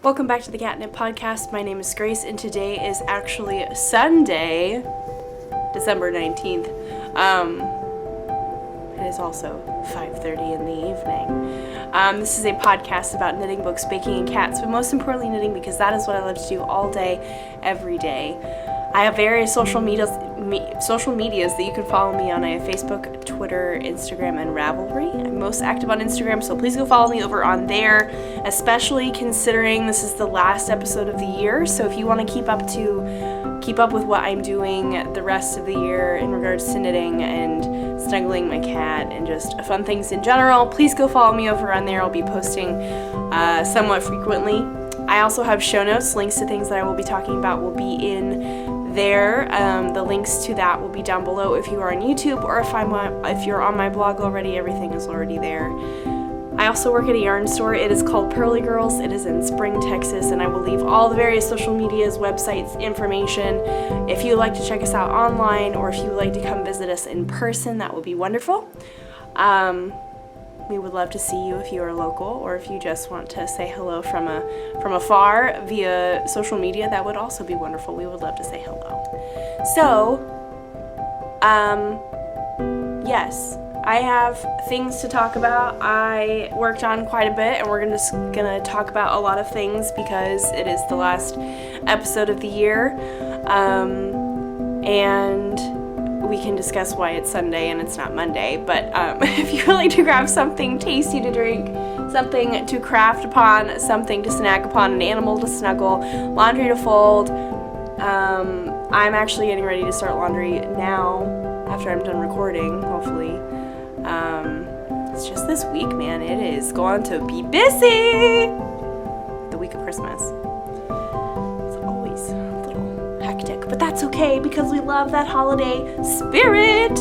Welcome back to the Catnip Podcast. My name is Grace, and today is actually Sunday, December 19th. It is also 5:30 in the evening. This is a podcast about knitting, books, baking, and cats, but most importantly knitting, because that is what I love to do all day, every day. I have various social medias that you can follow me on. I have Facebook, Twitter, Instagram, and Ravelry. I'm most active on Instagram, so please go follow me over on there, especially considering this is the last episode of the year. So if you want to keep up with what I'm doing the rest of the year in regards to knitting and snuggling my cat and just fun things in general, please go follow me over on there. I'll be posting somewhat frequently. I also have show notes. Links to things that I will be talking about will be in there. The links to that will be down below if you are on YouTube, or if you're on my blog already, everything is already there. I also work at a yarn store. It is called Pearly Girls. It is in Spring, Texas, and I will leave all the various social medias, websites, information. If you would like to check us out online, or if you would like to come visit us in person, that would be wonderful. We would love to see you if you are local, or if you just want to say hello from afar via social media. That would also be wonderful. We would love to say hello. So, yes, I have things to talk about. I worked on quite a bit, and we're just gonna talk about a lot of things because it is the last episode of the year, and we can discuss why it's Sunday and it's not Monday. But if you would like to grab something tasty to drink, something to craft upon, something to snack upon, an animal to snuggle, laundry to fold, I'm actually getting ready to start laundry now after I'm done recording, hopefully. It's just this week, man. It is going to be busy. The week of Christmas. It's always a little hectic, but that's okay because we love that holiday spirit.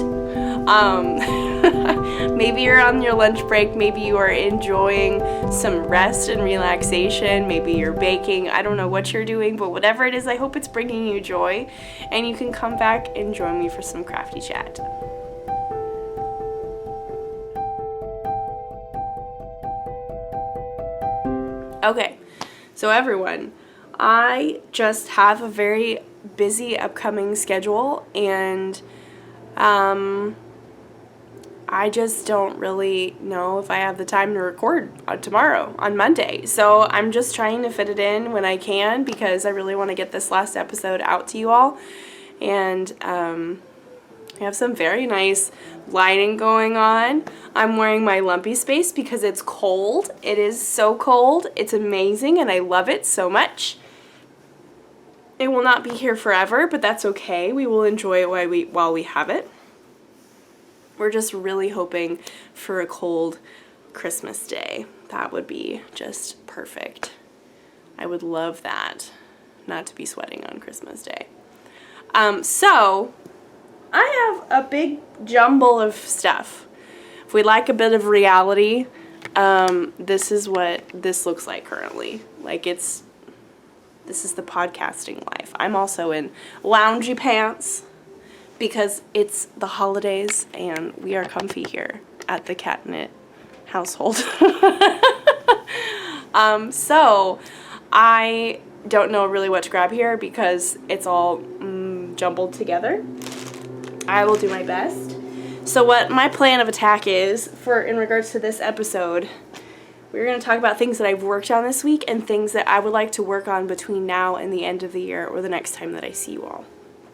Maybe you're on your lunch break. Maybe you are enjoying some rest and relaxation. Maybe you're baking. I don't know what you're doing, but whatever it is, I hope it's bringing you joy, and you can come back and join me for some crafty chat. Okay, so everyone, I just have a very busy upcoming schedule, and I just don't really know if I have the time to record tomorrow, on Monday. So I'm just trying to fit it in when I can because I really want to get this last episode out to you all. And I have some very nice lighting going on. I'm wearing my Lumpy Space because it's cold. It is so cold. It's amazing, and I love it so much. It will not be here forever, but that's okay. We will enjoy it while we have it. We're just really hoping for a cold Christmas day. That would be just perfect. I would love that, not to be sweating on Christmas Day. So I have a big jumble of stuff. If we like a bit of reality, this is what this looks like currently. This is the podcasting life. I'm also in loungy pants because it's the holidays and we are comfy here at the Catnip household. So I don't know really what to grab here because it's all jumbled together. I will do my best. So what my plan of attack is in regards to this episode, we're going to talk about things that I've worked on this week and things that I would like to work on between now and the end of the year or the next time that I see you all.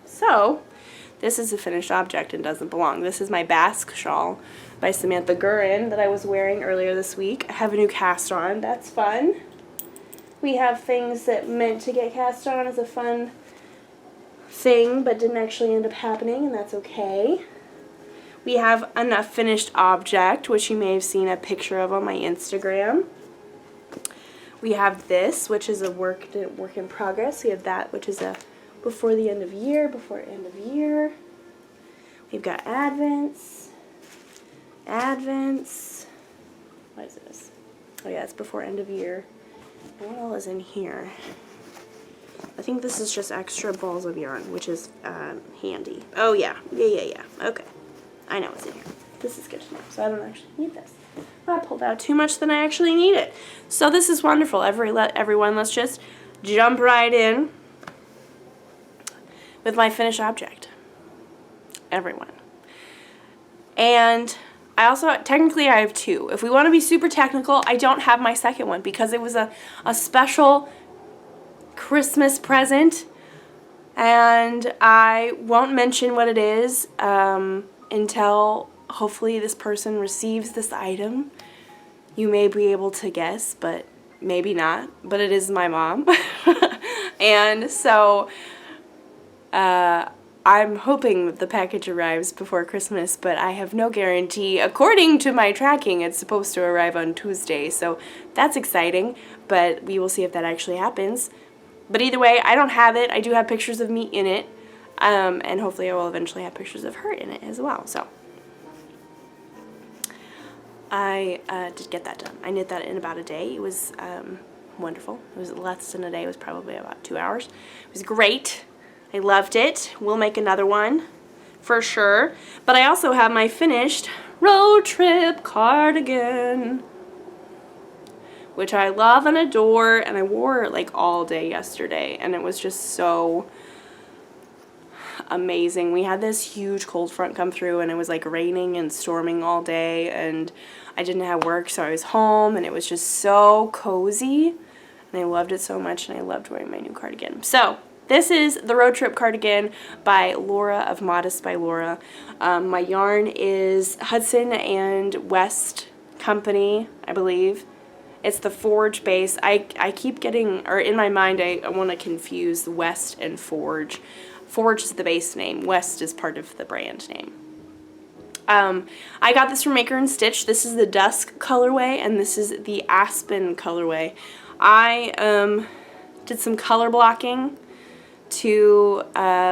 So this is a finished object and doesn't belong. This is my Basque shawl by Samantha Gurin that I was wearing earlier this week. I have a new cast on. That's fun. We have things that meant to get cast on as a fun thing but didn't actually end up happening, and that's okay. We have a finished object, which you may have seen a picture of on my Instagram. We have this, which is a work in progress. We have that, which is a before end of year. We've got Advents. What is this? Oh yeah, it's before end of year. What all is in here? I think this is just extra balls of yarn, which is handy. Oh yeah. Okay. I know what's in here. this is good to know, so I don't actually need this. I pulled out too much than I actually needed. So this is wonderful. Everyone, let's just jump right in with my finished object. Everyone. And I also, technically I have two. If we want to be super technical, I don't have my second one because it was a special Christmas present, and I won't mention what it is until hopefully this person receives this item. You may be able to guess, but maybe not. But it is my mom. And so I'm hoping that the package arrives before Christmas, but I have no guarantee. According to my tracking, it's supposed to arrive on Tuesday, so that's exciting, but we will see if that actually happens. But either way, I don't have it. I do have pictures of me in it, and hopefully I will eventually have pictures of her in it as well. So I did get that done. I knit that in about a day. It was wonderful. It was less than a day. It was probably about 2 hours. It was great. I loved it. We'll make another one for sure. But I also have my finished road trip cardigan, which I love and adore, and I wore it like all day yesterday, and it was just so amazing. We had this huge cold front come through, and it was like raining and storming all day, and I didn't have work, so I was home, and it was just so cozy, and I loved it so much, and I loved wearing my new cardigan. So this is the Road Trip Cardigan by Laura of Modest by Laura. My yarn is Hudson and West Company, I believe. It's the Forge base. I keep getting, or in my mind, I want to confuse West and Forge. Forge is the base name. West is part of the brand name. I got this from Maker and Stitch. This is the Dusk colorway, and this is the Aspen colorway. I did some color blocking to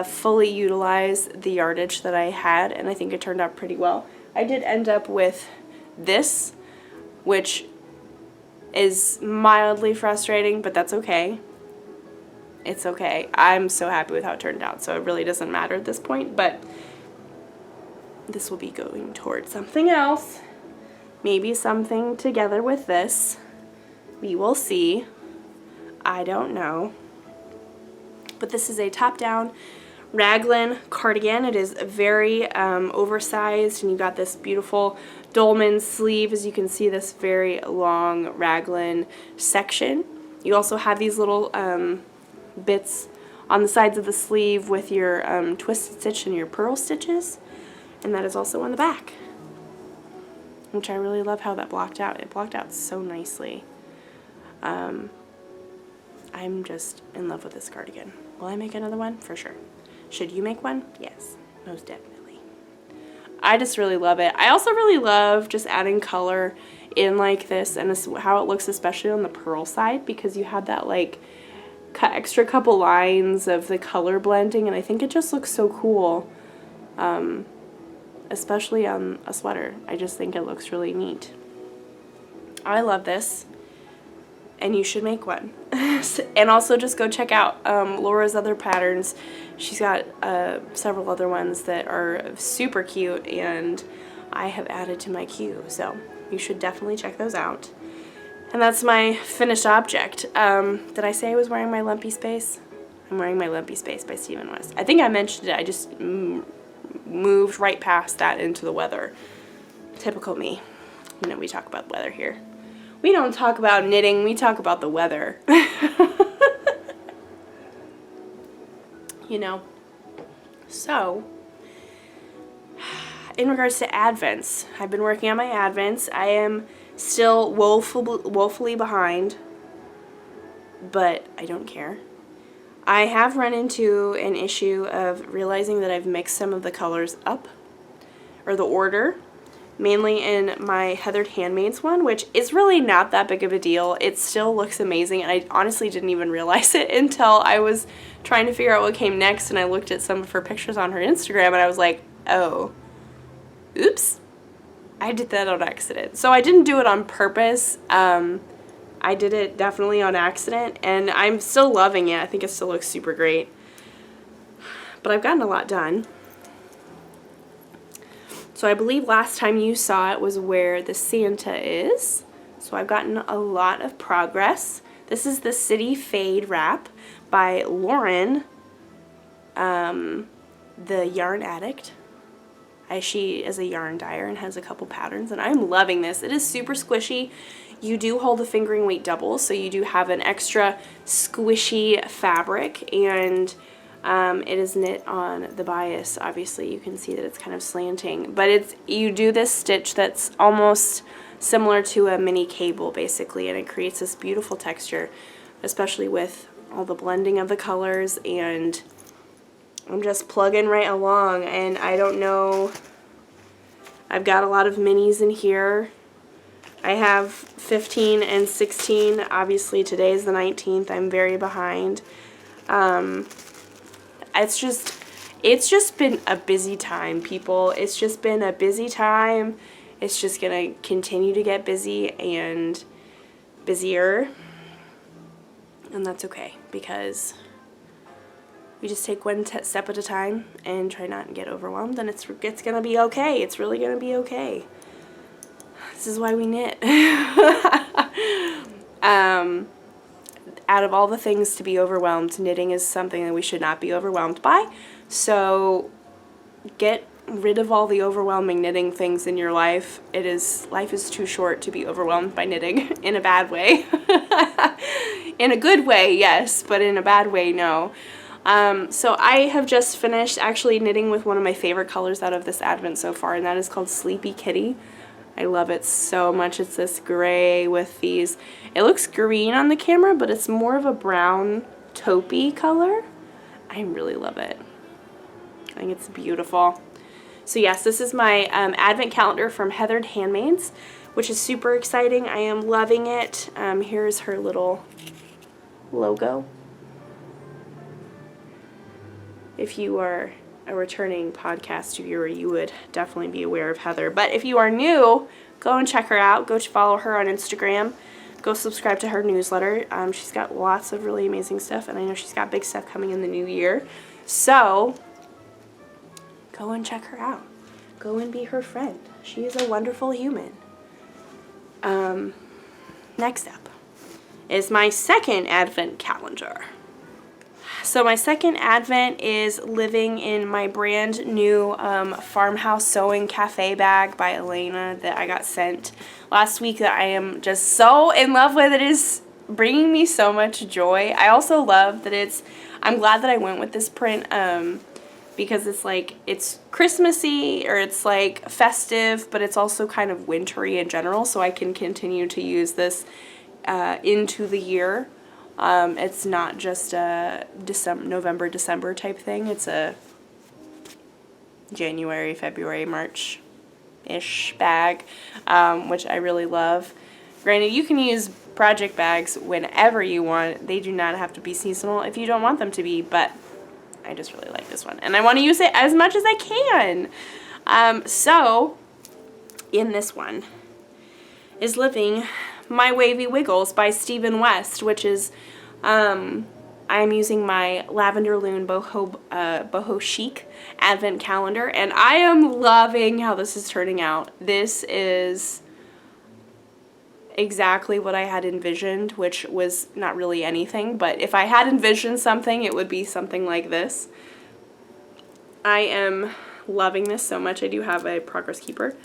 fully utilize the yardage that I had, and I think it turned out pretty well. I did end up with this, which is mildly frustrating, but that's okay. It's okay. I'm so happy with how it turned out, so it really doesn't matter at this point, but this will be going towards something else. Maybe something together with this. We will see. I don't know. But this is a top-down raglan cardigan. It is very oversized, and you got this beautiful dolman sleeve. As you can see, this very long raglan section. You also have these little bits on the sides of the sleeve with your twisted stitch and your purl stitches, and that is also on the back, which I really love how that blocked out. It blocked out so nicely. I'm just in love with this cardigan. Will I make another one? For sure. Should you make one? Yes, most definitely. I just really love it. I also really love just adding color in like this, and this, how it looks especially on the purl side, because you have that like extra couple lines of the color blending, and I think it just looks so cool, especially on a sweater. I just think it looks really neat. I love this, and you should make one. And also just go check out Laura's other patterns. She's got several other ones that are super cute, and I have added to my queue, so you should definitely check those out. And that's my finished object. Did I say I was wearing my Lumpy Space? I'm wearing my Lumpy Space by Stephen West. I think I mentioned it. I just moved right past that into the weather. Typical me. You know, we talk about weather here. We don't talk about knitting, we talk about the weather. You know. So, in regards to Advents, I've been working on my Advents. I am still woefully behind, but I don't care. I have run into an issue of realizing that I've mixed some of the colors up, or the order, mainly in my Heathered Handmaids one, which is really not that big of a deal. It still looks amazing, and I honestly didn't even realize it until I was trying to figure out what came next, and I looked at some of her pictures on her Instagram, and I was like, oh, oops. I did that on accident. So I didn't do it on purpose. I did it definitely on accident, and I'm still loving it. I think it still looks super great. But I've gotten a lot done. So I believe last time you saw it was where the Santa is. So I've gotten a lot of progress. This is the City Fade wrap by Lauren, the Yarn Addict. She is a yarn dyer and has a couple patterns, and I'm loving this. It is super squishy. You do hold the fingering weight double, so you do have an extra squishy fabric, and it is knit on the bias. Obviously you can see that it's kind of slanting, but you do this stitch that's almost similar to a mini cable basically, and it creates this beautiful texture, especially with all the blending of the colors. And I'm just plugging right along, and I don't know, I've got a lot of minis in here. I have 15 and 16. Obviously today's the 19th. I'm very behind. It's just been a busy time, people. It's just been a busy time. It's just gonna continue to get busy and busier, and that's okay, because we just take one step at a time and try not to get overwhelmed, and it's gonna be okay. It's really gonna be okay. This is why we knit. Out of all the things to be overwhelmed, knitting is something that we should not be overwhelmed by. So get rid of all the overwhelming knitting things in your life. Life is too short to be overwhelmed by knitting in a bad way. In a good way, yes, but in a bad way, no. So I have just finished actually knitting with one of my favorite colors out of this Advent so far, and that is called Sleepy Kitty. I love it so much. It's this gray with these, it looks green on the camera, but it's more of a brown taupey color. I really love it. I think it's beautiful. So yes, this is my Advent calendar from Heathered Handmaids, which is super exciting. I am loving it. Here's her little logo. If you are a returning podcast viewer, you would definitely be aware of Heather. But if you are new, go and check her out. Go follow her on Instagram. Go subscribe to her newsletter. She's got lots of really amazing stuff, and I know she's got big stuff coming in the new year. So go and check her out. Go and be her friend. She is a wonderful human. Next up is my second Advent calendar. So my second Advent is living in my brand new Farmhouse Sewing Cafe bag by Elena that I got sent last week, that I am just so in love with. It is bringing me so much joy. I also love that I'm glad that I went with this print because it's Christmassy, or it's like festive, but it's also kind of wintry in general, so I can continue to use this into the year. It's not just a November, December type thing. It's a January, February, March-ish bag, which I really love. Granted, you can use project bags whenever you want. They do not have to be seasonal if you don't want them to be, but I just really like this one, and I want to use it as much as I can. So in this one is living My Wavy Wiggles by Stephen West, which is, I'm using my Lavender Loon Boho Chic Advent calendar, and I am loving how this is turning out. This is exactly what I had envisioned, which was not really anything, but if I had envisioned something, it would be something like this. I am loving this so much. I do have a progress keeper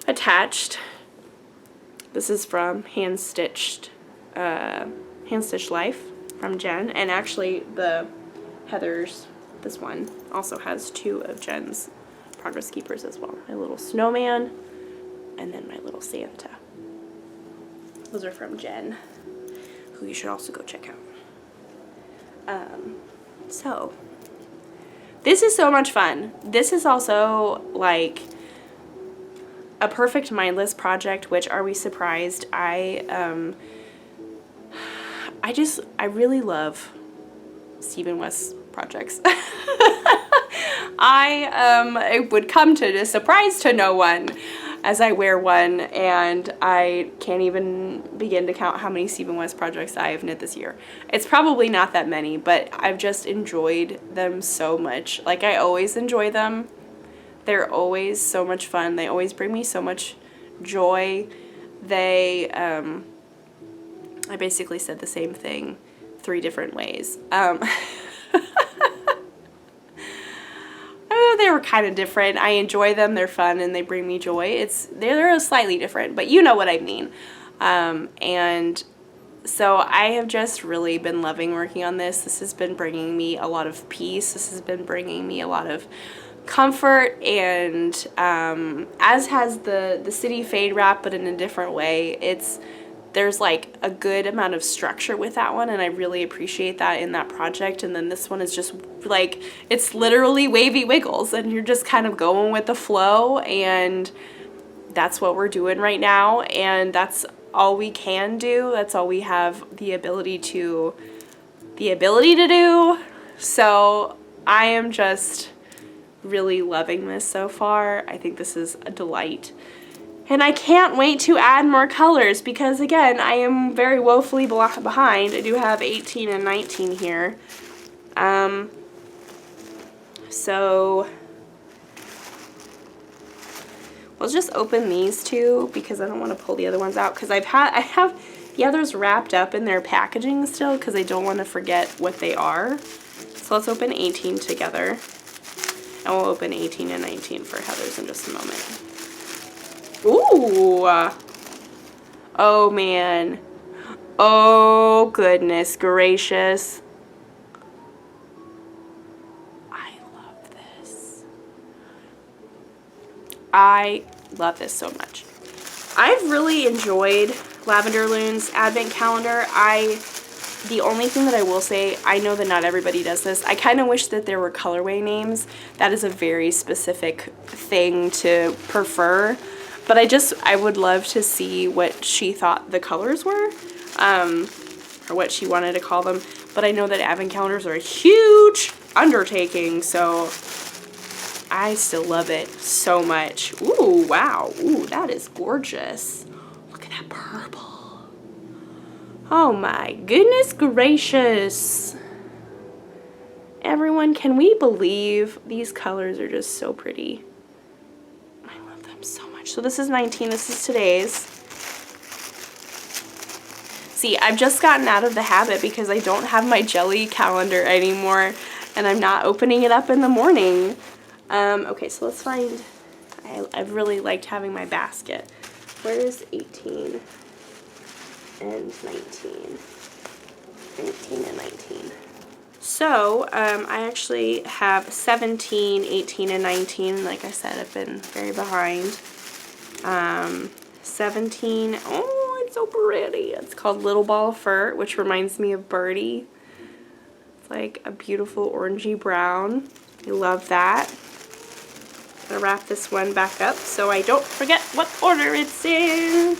attached. This is from Hand Stitched Life from Jen, and actually the Heather's, this one also has two of Jen's progress keepers as well. My little snowman and then my little Santa. Those are from Jen, who you should also go check out. So this is so much fun. This is also like a perfect mindless project, which, are we surprised? I really love Stephen West's projects. I would come to a surprise to no one as I wear one, and I can't even begin to count how many Stephen West projects I have knit this year. It's probably not that many, but I've just enjoyed them so much. Like, I always enjoy them. They're always so much fun. They always bring me so much joy. They, I basically said the same thing 3 different ways. They were kind of different. I enjoy them. They're fun and they bring me joy. They're slightly different, but you know what I mean. And so I have just really been loving working on this. This has been bringing me a lot of peace. This has been bringing me a lot of comfort, and as has the city fade wrap, but in a different way. There's like a good amount of structure with that one, and I really appreciate that in that project. And then this one is just like, it's literally wavy wiggles, and you're just kind of going with the flow, and that's what we're doing right now, and that's all we can do. That's all we have the ability to do. So I am just really loving this so far. I think this is a delight. And I can't wait to add more colors because, again, I am very woefully behind. I do have 18 and 19 here. So let's just open these 2 because I don't want to pull the other ones out, because I have the others wrapped up in their packaging still because I don't want to forget what they are. So let's open 18 together. And we'll open 18 and 19 for Heather's in just a moment. Ooh. Oh, man. Oh, goodness gracious. I love this. I love this so much. I've really enjoyed Lavender Loon's advent calendar. The only thing that I will say, I know that not everybody does this. I kind of wish that there were colorway names. That is a very specific thing to prefer. But I would love to see what she thought the colors were, or what she wanted to call them. But I know that advent calendars are a huge undertaking, so I still love it so much. Ooh, wow. Ooh, that is gorgeous. Look at that purple. Oh my goodness gracious. Everyone, can we believe these colors are just so pretty? I love them so much. So this is 19, this is today's. See, I've just gotten out of the habit because I don't have my jelly calendar anymore, and I'm not opening it up in the morning. Okay, so let's find, I've really liked having my basket. Where's 18 and 19? 18 and 19. So, I actually have 17, 18, and 19. Like I said, I've been very behind. 17, oh, it's so pretty. It's called Little Ball of Fur, which reminds me of Birdie. It's like a beautiful orangey brown. I love that. I'm gonna wrap this one back up so I don't forget what order it's in.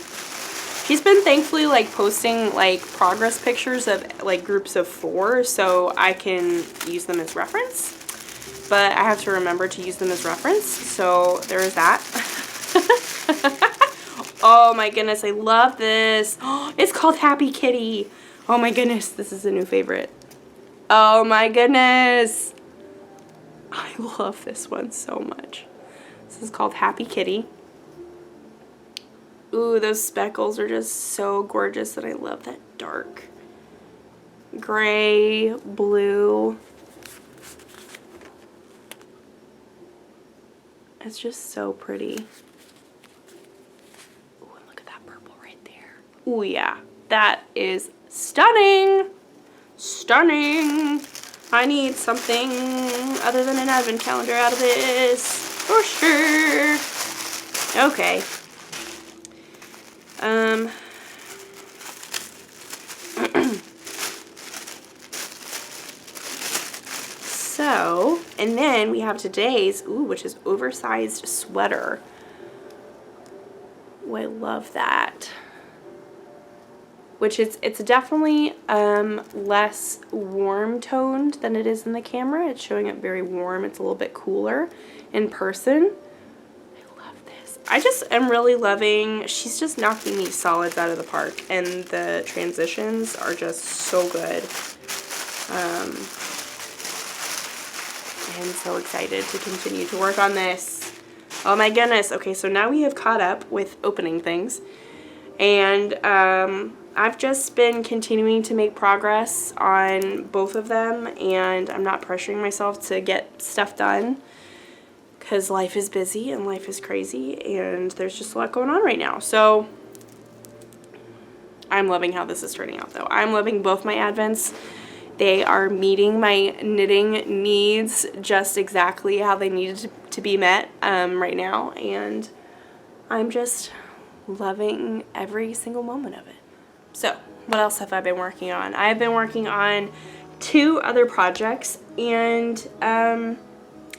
She's been thankfully like posting like progress pictures of like groups of 4 so I can use them as reference. But I have to remember to use them as reference, so there is that. Oh my goodness, I love this. Oh, it's called Happy Kitty. Oh my goodness, this is a new favorite. Oh my goodness. I love this one so much. This is called Happy Kitty. Ooh, those speckles are just so gorgeous, and I love that dark gray, blue. It's just so pretty. Ooh, and look at that purple right there. Ooh, yeah. That is stunning. Stunning. I need something other than an advent calendar out of this. For sure. Okay. So, and then we have today's, ooh, which is oversized sweater. Ooh, I love that. Which it's definitely less warm toned than it is in the camera. It's showing up very warm. It's a little bit cooler in person. I love this. I just am really loving, she's just knocking these solids out of the park, and the transitions are just so good. I'm so excited to continue to work on this. Oh my goodness. Okay, so now we have caught up with opening things. And I've just been continuing to make progress on both of them, and I'm not pressuring myself to get stuff done because life is busy and life is crazy, and there's just a lot going on right now. So I'm loving how this is turning out, though. I'm loving both my advents. They are meeting my knitting needs just exactly how they needed to be met right now, and I'm just loving every single moment of it. So, what else have I been working on? I've been working on 2 other projects, and I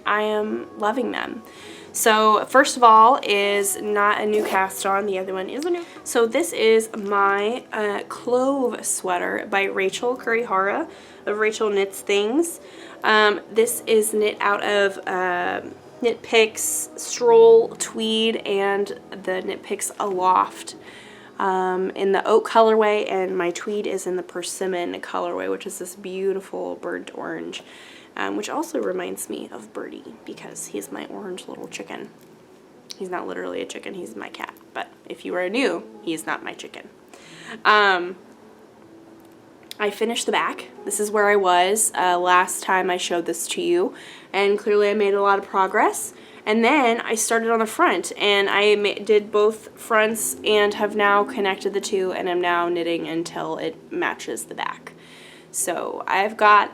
am loving them. So, first of all is not a new cast on, the other one is a new. So, this is my Clove sweater by Rachel Kurihara of Rachel Knits Things. This is knit out of Knit Picks Stroll Tweed and the Knit Picks Aloft in the oak colorway, and my tweed is in the persimmon colorway, which is this beautiful burnt orange, which also reminds me of Birdie because he's my orange little chicken. He's not literally a chicken, he's my cat, but if you are new, he's not my chicken. I finished the back. This is where I was last time I showed this to you, and clearly I made a lot of progress. And then I started on the front, and I did both fronts and have now connected the 2, and I'm now knitting until it matches the back. So I've got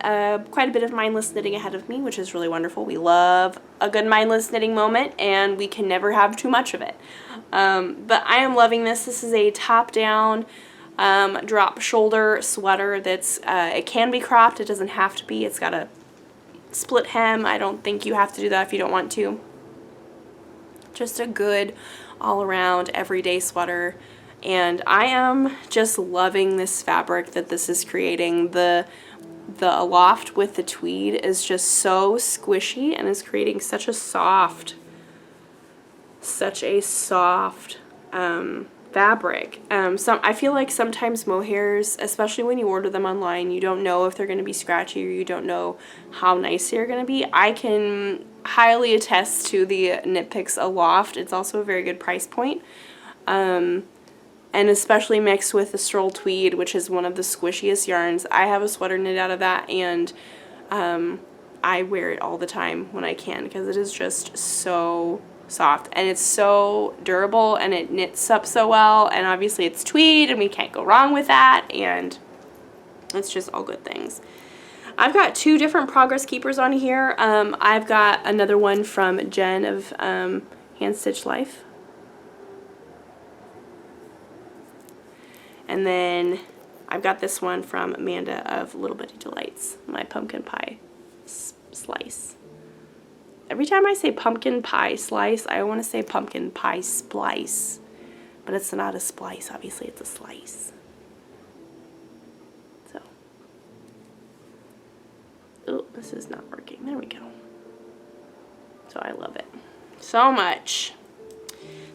quite a bit of mindless knitting ahead of me, which is really wonderful. We love a good mindless knitting moment, and we can never have too much of it. But I am loving this. This is a top-down drop shoulder sweater that's, it can be cropped, it doesn't have to be. It's got a split hem. I don't think you have to do that if you don't want to. Just a good all-around everyday sweater, and I am just loving this fabric that this is creating. The Aloft with the tweed is just so squishy and is creating such a soft fabric. I feel like sometimes mohairs, especially when you order them online, you don't know if they're going to be scratchy or you don't know how nice they're going to be. I can highly attest to the Knit Picks Aloft. It's also a very good price point. And especially mixed with the Stroll Tweed, which is one of the squishiest yarns. I have a sweater knit out of that, and I wear it all the time when I can because it is just so soft, and it's so durable, and it knits up so well, and obviously it's tweed, and we can't go wrong with that, and it's just all good things. I've got 2 different progress keepers on here. I've got another one from Jen of Hand Stitch Life, and then I've got this one from Amanda of Little Bitty Delights, my pumpkin pie slice. Every time I say pumpkin pie slice, I want to say pumpkin pie splice. But it's not a splice, obviously it's a slice. So. Oh, this is not working. There we go. So I love it so much.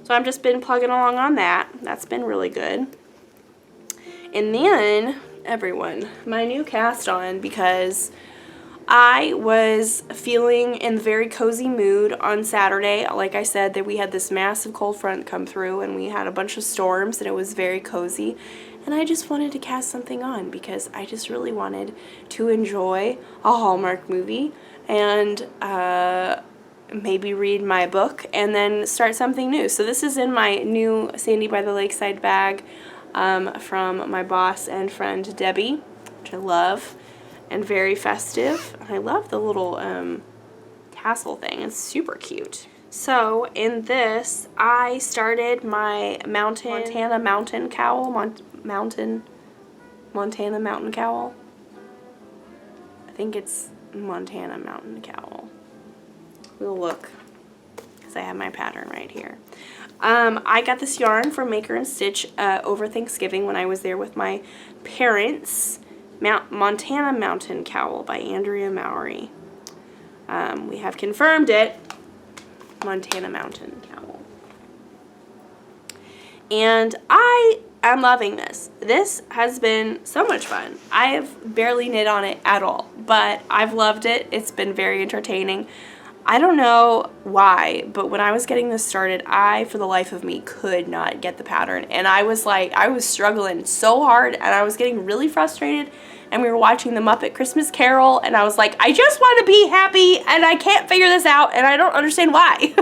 So I've just been plugging along on that. That's been really good. And then, everyone, my new cast on, because I was feeling in the very cozy mood on Saturday. Like I said, that we had this massive cold front come through, and we had a bunch of storms, and it was very cozy. And I just wanted to cast something on because I just really wanted to enjoy a Hallmark movie and maybe read my book and then start something new. So this is in my new Sandy by the Lakeside bag from my boss and friend Debbie, which I love. And very festive. I love the little tassel thing. It's super cute. So in this, I started my Montana mountain cowl. Montana mountain cowl. I think it's Montana mountain cowl. We'll look because I have my pattern right here. I got this yarn from Maker and Stitch over Thanksgiving when I was there with my parents. Montana Mountain Cowl by Andrea Mowry. We have confirmed it. Montana Mountain Cowl. And I am loving this. This has been so much fun. I have barely knit on it at all, but I've loved it. It's been very entertaining. I don't know why, but when I was getting this started, I, for the life of me, could not get the pattern. And I was like, I was struggling so hard, and I was getting really frustrated. And we were watching the Muppet Christmas Carol, and I was like, I just want to be happy, and I can't figure this out, and I don't understand why.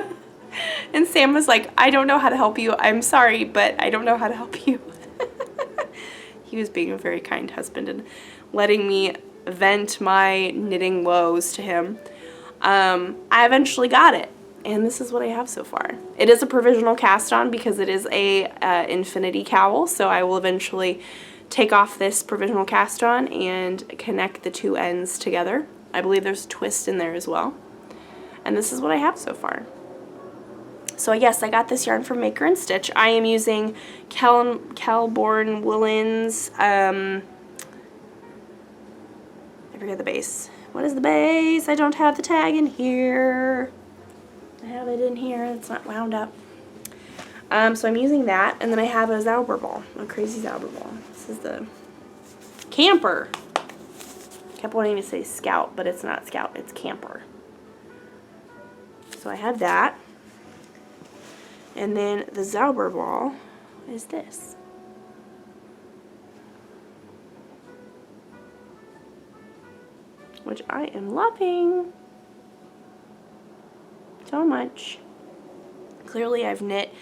And Sam was like, I don't know how to help you. I'm sorry, but I don't know how to help you. He was being a very kind husband and letting me vent my knitting woes to him. I eventually got it, and this is what I have so far. It is a provisional cast on because it is a infinity cowl, so I will eventually take off this provisional cast on and connect the two ends together. I believe there's a twist in there as well. And this is what I have so far. So yes, I got this yarn from Maker and Stitch. I am using Kelborn Woolens, I forget the base. What is the base? I don't have the tag in here. I have it in here. It's not wound up. So I'm using that, and then I have a Zauberball, a crazy Zauberball. This is the Camper. Kept wanting to say Scout, but it's not Scout, it's Camper. So I have that. And then the Zauberball is this. Which I am loving so much. Clearly I've knit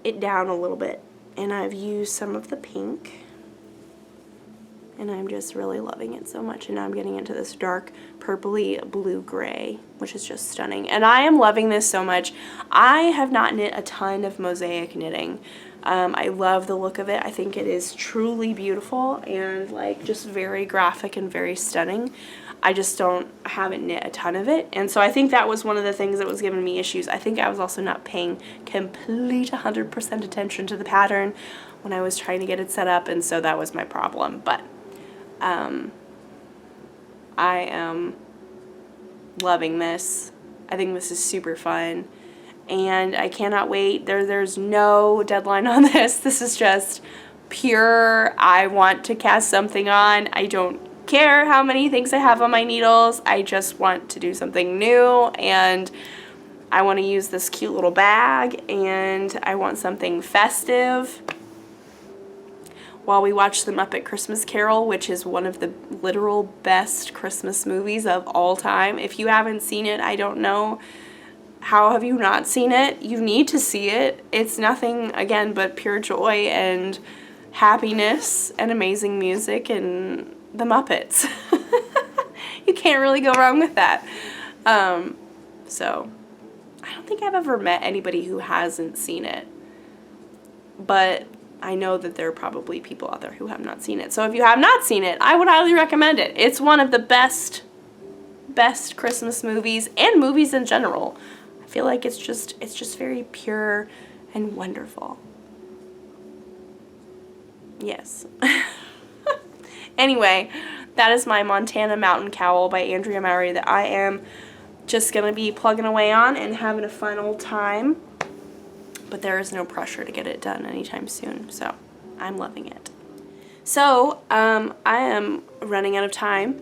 it down a little bit, and I've used some of the pink, and I'm just really loving it so much. And now I'm getting into this dark purpley blue gray, which is just stunning, and I am loving this so much. I have not knit a ton of mosaic knitting. I love the look of it. I think it is truly beautiful and like just very graphic and very stunning. I just haven't knit a ton of it, and so I think that was one of the things that was giving me issues. I think I was also not paying complete 100% attention to the pattern when I was trying to get it set up, and so that was my problem. But I am loving this. I think this is super fun, and I cannot wait. There's no deadline on this. This is just pure, I want to cast something on. I don't care how many things I have on my needles. I just want to do something new, and I want to use this cute little bag, and I want something festive while we watch the Muppet Christmas Carol, which is one of the literal best Christmas movies of all time. If you haven't seen it, I don't know how have you not seen it. You need to see it. It's nothing, again, but pure joy and happiness and amazing music and the Muppets. You can't really go wrong with that. So I don't think I've ever met anybody who hasn't seen it, but I know that there are probably people out there who have not seen it. So if you have not seen it, I would highly recommend it. It's one of the best Christmas movies and movies in general. I feel like it's just very pure and wonderful. Yes. Anyway, that is my Montana Mountain Cowl by Andrea Mowry that I am just going to be plugging away on and having a fun old time. But there is no pressure to get it done anytime soon, so I'm loving it. So, I am running out of time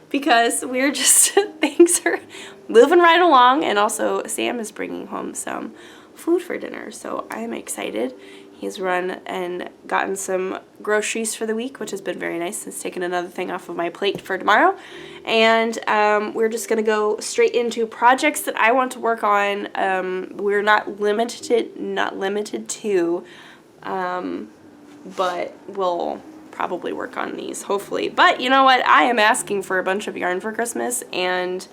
because we're just, things are moving right along, and also Sam is bringing home some food for dinner, so I'm excited. He's run and gotten some groceries for the week, which has been very nice. It's taken another thing off of my plate for tomorrow. And we're just going to go straight into projects that I want to work on. We're not limited to, but we'll probably work on these, hopefully. But you know what? I am asking for a bunch of yarn for Christmas, and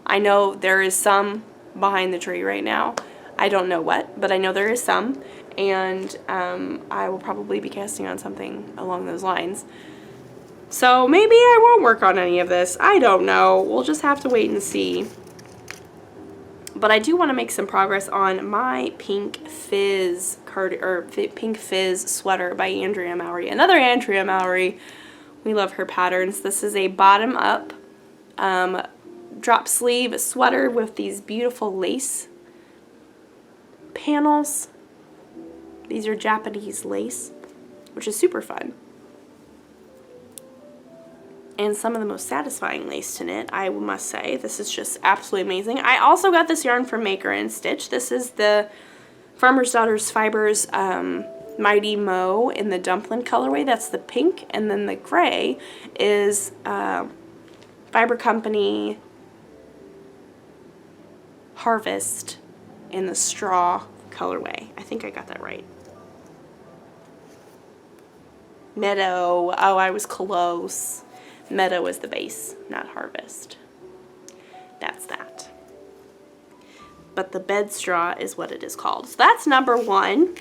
I know there is some behind the tree right now. I don't know what, but I know there is some. And I will probably be casting on something along those lines. So maybe I won't work on any of this. I don't know. We'll just have to wait and see. But I do want to make some progress on my Pink Fizz Pink Fizz sweater by Andrea Mowry. Another Andrea Mowry. We love her patterns. This is a bottom-up drop sleeve sweater with these beautiful lace panels. These are Japanese lace, which is super fun. and some of the most satisfying lace to knit, I must say. This is just absolutely amazing. I also got this yarn from Maker and Stitch. This is the Farmer's Daughters Fibers Mighty Mo in the dumpling colorway. That's the pink, and then the gray is Fiber Company Harvest in the straw colorway. I think I got that right. Meadow. Oh, I was close. Meadow is the base, not Harvest. That's that. But the bed straw is what it is called. So that's number 1.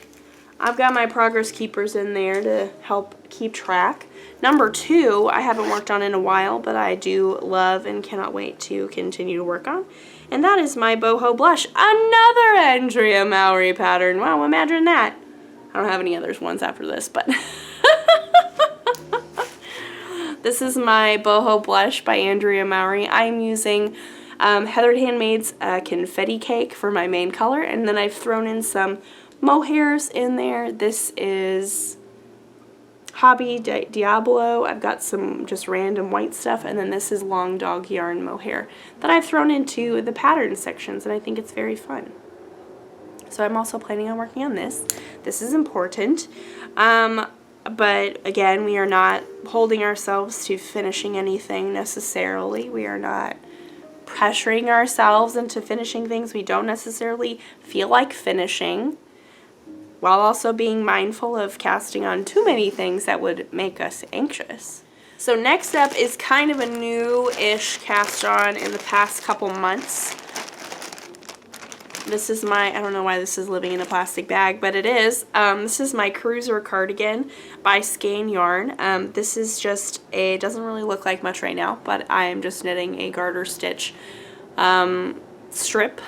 I've got my progress keepers in there to help keep track. Number 2, I haven't worked on in a while, but I do love and cannot wait to continue to work on. And that is my boho blush. Another Andrea Mowry pattern. Wow, imagine that. I don't have any others ones after this, but this is my boho blush by Andrea Mowry. I'm using Heathered Handmaid's confetti cake for my main color, and then I've thrown in some mohairs in there. This is Hobby Diablo. I've got some just random white stuff, and then this is Long Dog Yarn mohair that I've thrown into the pattern sections, and I think it's very fun. So I'm also planning on working on this. This is important. But again, we are not holding ourselves to finishing anything necessarily. We are not pressuring ourselves into finishing things we don't necessarily feel like finishing, while also being mindful of casting on too many things that would make us anxious. So next up is kind of a new-ish cast on in the past couple months. This is my, I don't know why this is living in a plastic bag, but it is. This is my Cruiser cardigan by Skein Yarn. This is just it doesn't really look like much right now, but I am just knitting a garter stitch strip.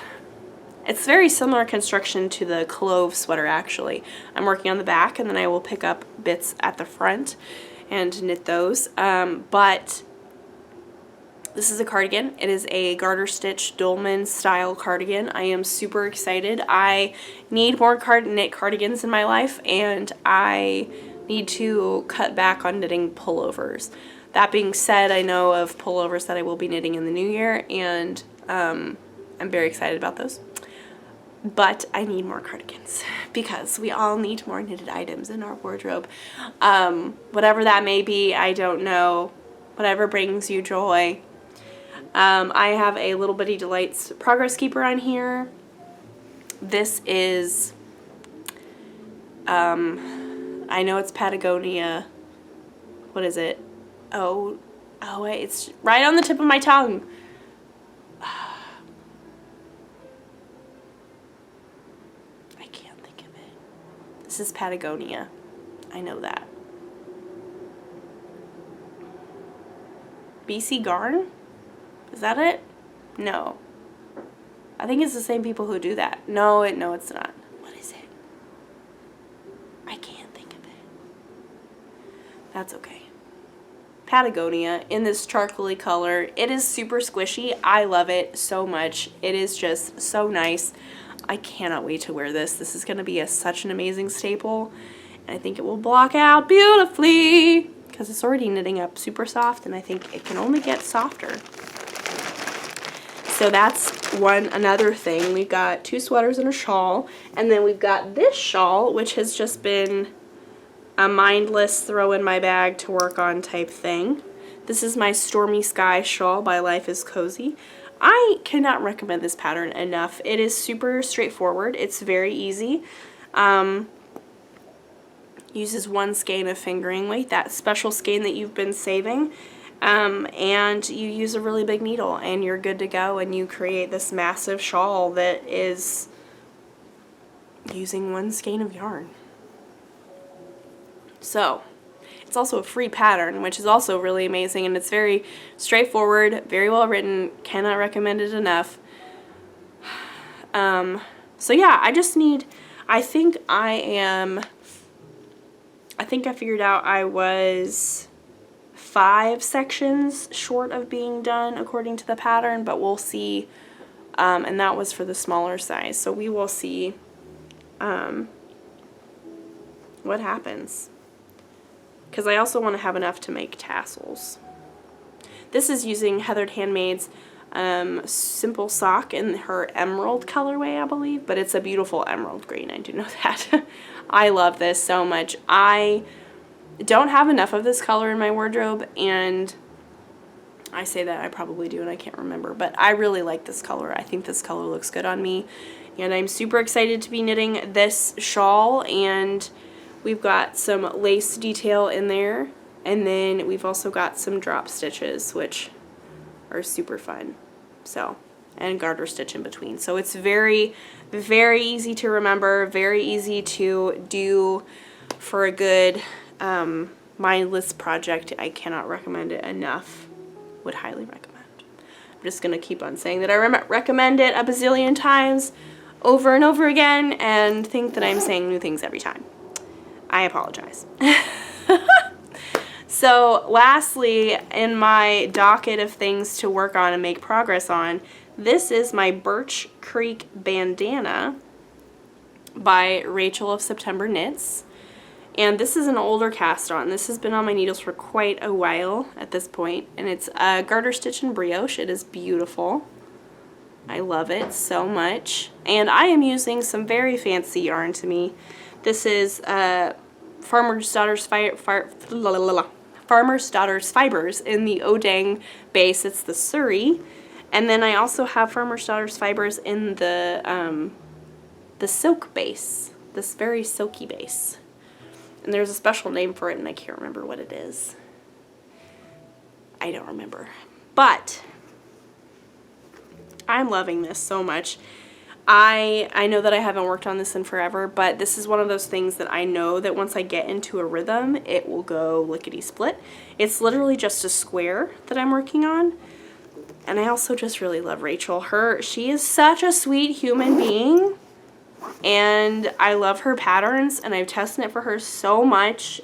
It's very similar construction to the Clove sweater, actually. I'm working on the back, and then I will pick up bits at the front and knit those. But this is a cardigan. It is a garter stitch dolman style cardigan. I am super excited. I need more knit cardigans in my life, and I need to cut back on knitting pullovers. That being said, I know of pullovers that I will be knitting in the new year, and I'm very excited about those. But I need more cardigans because we all need more knitted items in our wardrobe. Whatever that may be, I don't know. Whatever brings you joy. I have a Little Bitty Delights Progress Keeper on here. This is, I know it's Patagonia. What is it? Oh, it's right on the tip of my tongue. I can't think of it. This is Patagonia. I know that. BC Garn? Is that it? No. I think it's the same people who do that. No, it's not. What is it? I can't think of it. That's okay. Patagonia in this charcoaly color. It is super squishy. I love it so much. It is just so nice. I cannot wait to wear this. This is going to be such an amazing staple. And I think it will block out beautifully because it's already knitting up super soft, and I think it can only get softer. So that's another thing. We've got 2 sweaters and a shawl, and then we've got this shawl, which has just been a mindless throw in my bag to work on type thing. This is my Stormy Sky shawl by Life is Cozy. I cannot recommend this pattern enough. It is super straightforward. It's very easy. Uses 1 skein of fingering weight, that special skein that you've been saving. And you use a really big needle and you're good to go, and you create this massive shawl that is using 1 skein of yarn. So it's also a free pattern, which is also really amazing, and it's very straightforward, very well written. Cannot recommend it enough. So yeah, I think I figured out I was 5 sections short of being done according to the pattern, but we'll see, and that was for the smaller size, so we will see what happens, because I also want to have enough to make tassels. This is using Heather Handmaid's Simple Sock in her emerald colorway, I believe, but it's a beautiful emerald green, I do know that. I love this so much. I don't have enough of this color in my wardrobe, and I say that, I probably do, and I can't remember, but I really like this color. I think this color looks good on me, and I'm super excited to be knitting this shawl, and we've got some lace detail in there, and then we've also got some drop stitches, which are super fun, so, and garter stitch in between. So it's very, very easy to remember, very easy to do for a good mindless project. I cannot recommend it enough. Would highly recommend. I'm just going to keep on saying that I recommend it a bazillion times over and over again and think that I'm saying new things every time. I apologize. So lastly, in my docket of things to work on and make progress on, this is my Birch Creek bandana by Rachel of September Knits. And this is an older cast on. This has been on my needles for quite a while at this point. And it's a garter stitch and brioche. It is beautiful. I love it so much. And I am using some very fancy yarn to me. This is Farmer's Daughter's Fibers in the Odang base. It's the Surrey. And then I also have Farmer's Daughter's Fibers in the silk base. This very silky base. And there's a special name for it, and I can't remember what it is. I don't remember. But I'm loving this so much. I know that I haven't worked on this in forever, but this is one of those things that I know that once I get into a rhythm, it will go lickety-split. It's literally just a square that I'm working on. And I also just really love Rachel. She is such a sweet human being. And I love her patterns, and I've tested it for her so much,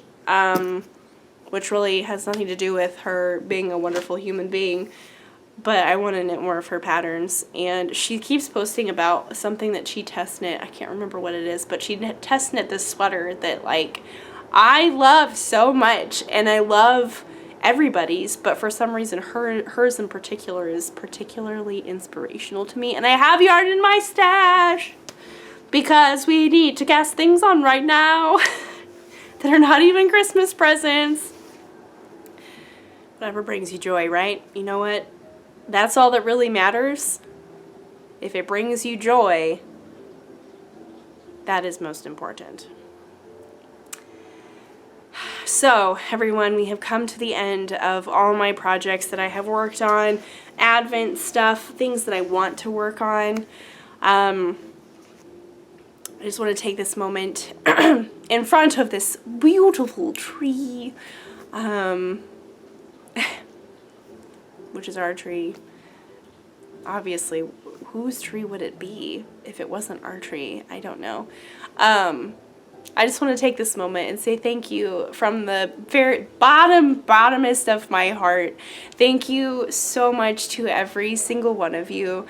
which really has nothing to do with her being a wonderful human being, but I want to knit more of her patterns. And she keeps posting about something that she test knit. I can't remember what it is, but she test knit this sweater that, like, I love so much, and I love everybody's, but for some reason hers in particular is particularly inspirational to me, and I have yarn in my stash because we need to cast things on right now that are not even Christmas presents. Whatever brings you joy, right? You know what? That's all that really matters. If it brings you joy, that is most important. So, everyone, we have come to the end of all my projects that I have worked on, Advent stuff, things that I want to work on. I just want to take this moment in front of this beautiful tree, which is our tree. Obviously, whose tree would it be if it wasn't our tree? I don't know. I just want to take this moment and say thank you from the very bottomest of my heart. Thank you so much to every single one of you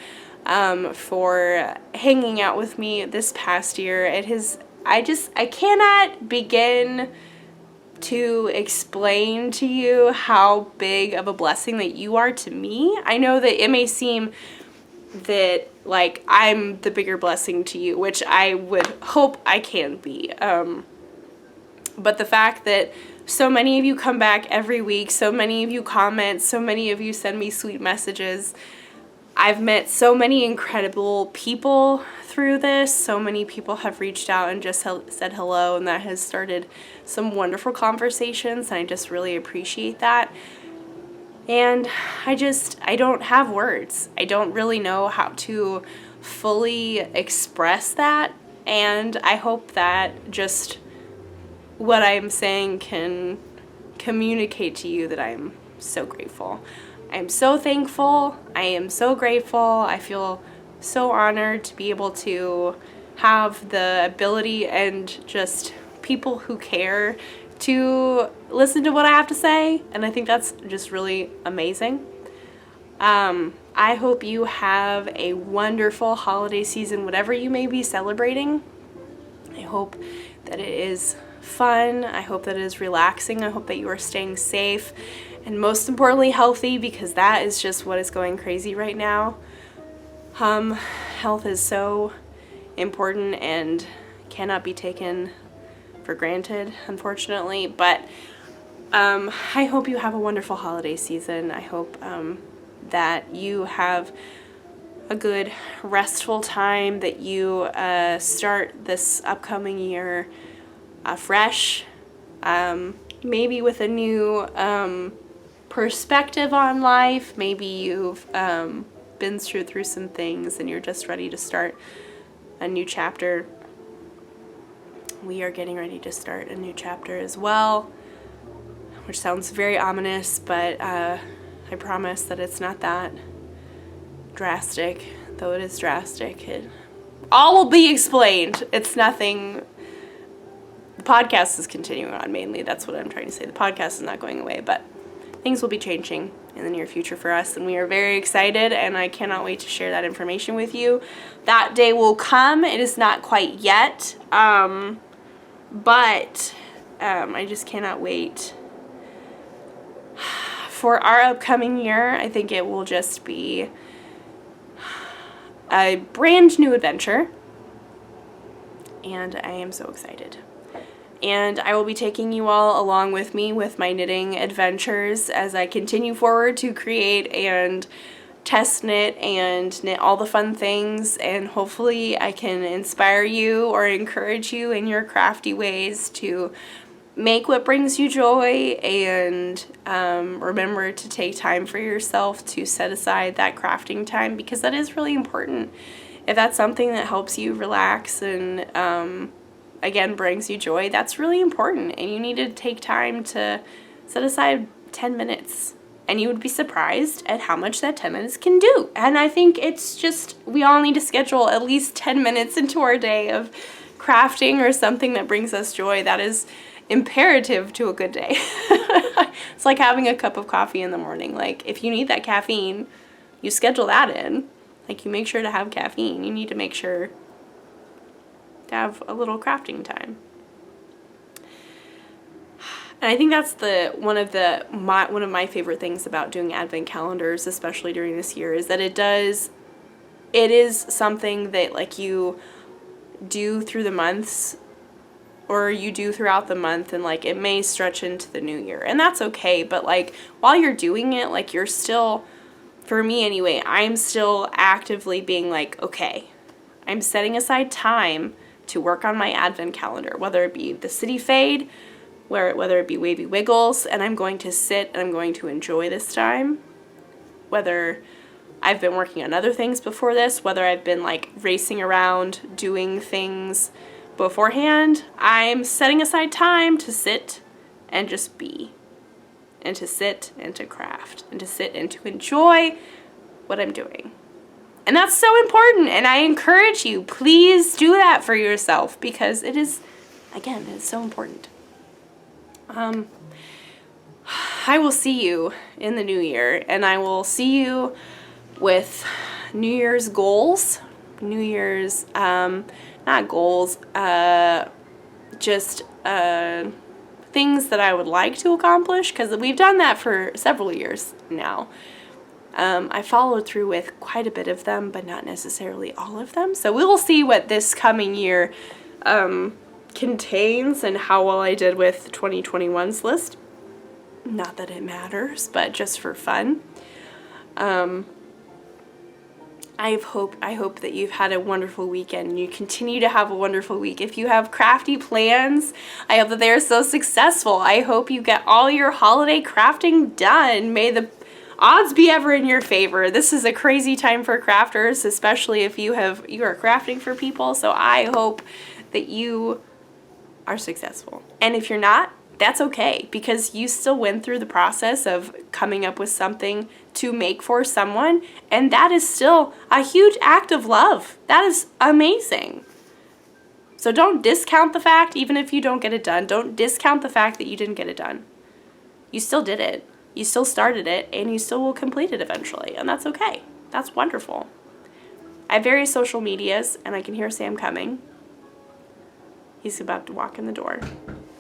for hanging out with me this past year. I cannot begin to explain to you how big of a blessing that you are to me. I know that it may seem that, like, I'm the bigger blessing to you, which I would hope I can be. But the fact that so many of you come back every week, so many of you comment, so many of you send me sweet messages. I've met so many incredible people through this. So many people have reached out and just said hello, and that has started some wonderful conversations, and I just really appreciate that. And I don't have words. I don't really know how to fully express that, and I hope that just what I'm saying can communicate to you that I'm so grateful. I'm so thankful. I am so grateful. I feel so honored to be able to have the ability and just people who care to listen to what I have to say, and I think that's just really amazing. I hope you have a wonderful holiday season, whatever you may be celebrating. I hope that it is fun. I hope that it is relaxing. I hope that you are staying safe and most importantly healthy, because that is just what is going crazy right now. Health is so important and cannot be taken for granted, unfortunately. But I hope you have a wonderful holiday season. I hope that you have a good restful time, that you start this upcoming year fresh, maybe with a new perspective on life. Maybe you've been through some things and you're just ready to start a new chapter. We are getting ready to start a new chapter as well, which sounds very ominous, but I promise that it's not that drastic, though it is drastic. It all will be explained. It's nothing. The podcast is continuing on mainly. That's what I'm trying to say. The podcast is not going away, but things will be changing in the near future for us, and we are very excited, and I cannot wait to share that information with you. That day will come. It is not quite yet, but I just cannot wait for our upcoming year. I think it will just be a brand new adventure, and I am so excited. And I will be taking you all along with me with my knitting adventures as I continue forward to create and test knit and knit all the fun things, and hopefully I can inspire you or encourage you in your crafty ways to make what brings you joy, and remember to take time for yourself, to set aside that crafting time, because that is really important. If that's something that helps you relax and again brings you joy, that's really important, and you need to take time to set aside 10 minutes, and you would be surprised at how much that 10 minutes can do. And I think it's just, we all need to schedule at least 10 minutes into our day of crafting or something that brings us joy. That is imperative to a good day. It's like having a cup of coffee in the morning. Like, if you need that caffeine, you schedule that in. Like, you make sure to have caffeine. You need to make sure to have a little crafting time. And I think that's one of my favorite things about doing advent calendars, especially during this year, is that it is something that, like, you do through the months, or you do throughout the month, and like it may stretch into the new year, and that's okay. But like, while you're doing it, like, you're still, for me anyway, I'm still actively being like, okay, I'm setting aside time to work on my advent calendar, whether it be the City Fade, whether it be Wavy Wiggles, and I'm going to sit and I'm going to enjoy this time. Whether I've been working on other things before this, whether I've been like racing around doing things beforehand, I'm setting aside time to sit and just be, and to sit and to craft, and to sit and to enjoy what I'm doing. And that's so important, and I encourage you, please do that for yourself, because it is, again, it's so important. I will see you in the new year, and I will see you with New Year's goals, New Year's, not goals, just things that I would like to accomplish, because we've done that for several years now. I followed through with quite a bit of them, but not necessarily all of them. So we will see what this coming year contains and how well I did with 2021's list. Not that it matters, but just for fun. I hope that you've had a wonderful weekend and you continue to have a wonderful week. If you have crafty plans, I hope that they are so successful. I hope you get all your holiday crafting done. May the odds be ever in your favor. This is a crazy time for crafters, especially if you are crafting for people. So I hope that you are successful. And if you're not, that's okay, because you still went through the process of coming up with something to make for someone, and that is still a huge act of love. That is amazing. So don't discount the fact, even if you don't get it done, don't discount the fact that you didn't get it done. You still did it. You still started it, and you still will complete it eventually, and that's okay. That's wonderful. I have various social medias, and I can hear Sam coming. He's about to walk in the door.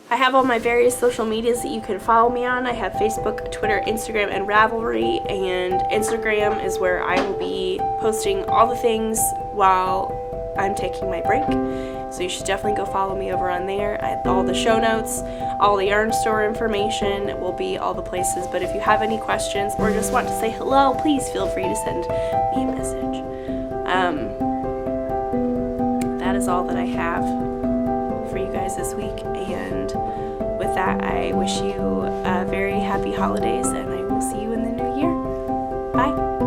I have all my various social medias that you can follow me on. I have Facebook, Twitter, Instagram, and Ravelry, and Instagram is where I will be posting all the things while I'm taking my break. So you should definitely go follow me over on there. I have all the show notes, all the yarn store information will be all the places. But if you have any questions or just want to say hello, please feel free to send me a message. That is all that I have for you guys this week. And with that, I wish you very happy holidays, and I will see you in the new year. Bye.